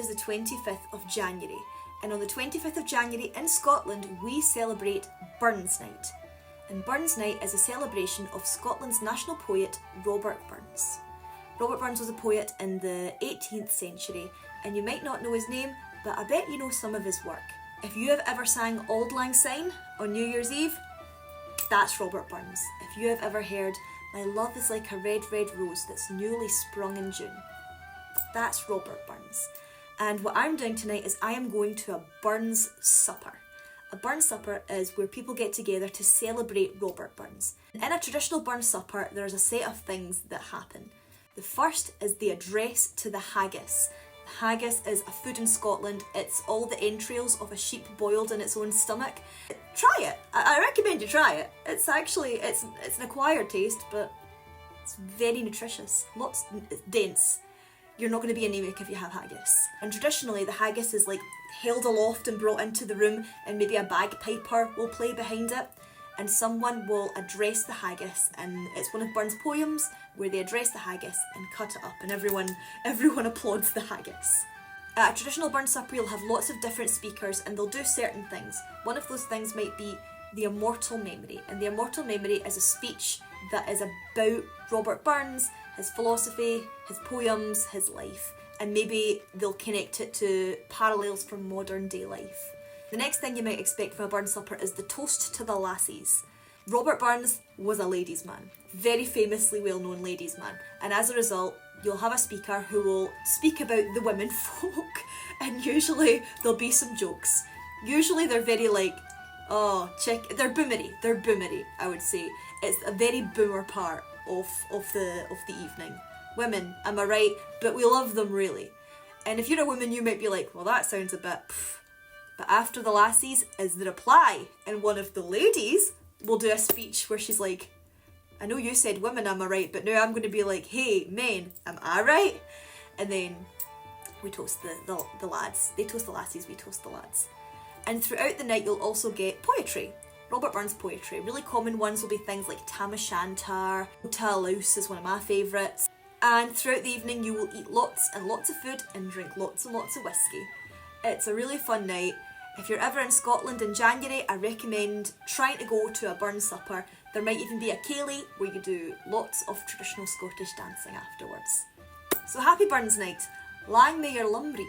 is the 25th of January, and on the 25th of January in Scotland we celebrate Burns Night. And Burns Night is a celebration of Scotland's national poet Robert Burns. Robert Burns was a poet in the 18th century, and you might not know his name, but I bet you know some of his work. If you have ever sang Auld Lang Syne on New Year's Eve, that's Robert Burns. If you have ever heard My Love is Like a Red, Red Rose That's Newly Sprung in June, that's Robert Burns. And what I'm doing tonight is I am going to a Burns supper. A Burns supper is where people get together to celebrate Robert Burns. In a traditional Burns supper, there's a set of things that happen. The first is the address to the haggis. The haggis is a food in Scotland. It's all the entrails of a sheep boiled in its own stomach. Try it. I recommend you try it. It's an acquired taste, but it's very nutritious. It's dense. You're not going to be anemic if you have haggis. And traditionally, the haggis is like held aloft and brought into the room, and maybe a bagpiper will play behind it, and someone will address the haggis, and it's one of Burns' poems where they address the haggis and cut it up, and everyone applauds the haggis. At a traditional Burns supper, you'll have lots of different speakers, and they'll do certain things. One of those things might be the Immortal Memory, and the Immortal Memory is a speech that is about Robert Burns, his philosophy, his poems, his life, and maybe they'll connect it to parallels from modern day life. The next thing you might expect from a Burns supper is the toast to the lassies. Robert Burns was a ladies' man, very famously well-known ladies' man, and as a result, you'll have a speaker who will speak about the women folk, and usually there'll be some jokes. Usually they're very like, they're boomery, I would say. It's a very boomer part of the evening. Women, am I right? But we love them really. And if you're a woman, you might be like, well, that sounds a bit pff. But after the lassies is the reply, and one of the ladies will do a speech where she's like, I know you said women, am I right? But now I'm going to be like, hey, men, am I right? And then we toast the lads. They toast the lassies, we toast the lads. And throughout the night, you'll also get poetry. Robert Burns poetry. Really common ones will be things like Tam O'Shanter, Ta Louse is one of my favourites. And throughout the evening, you will eat lots and lots of food and drink lots and lots of whiskey. It's a really fun night. If you're ever in Scotland in January, I recommend trying to go to a Burns supper. There might even be a ceilidh where you do lots of traditional Scottish dancing afterwards. So happy Burns night. Lang may your lumbric.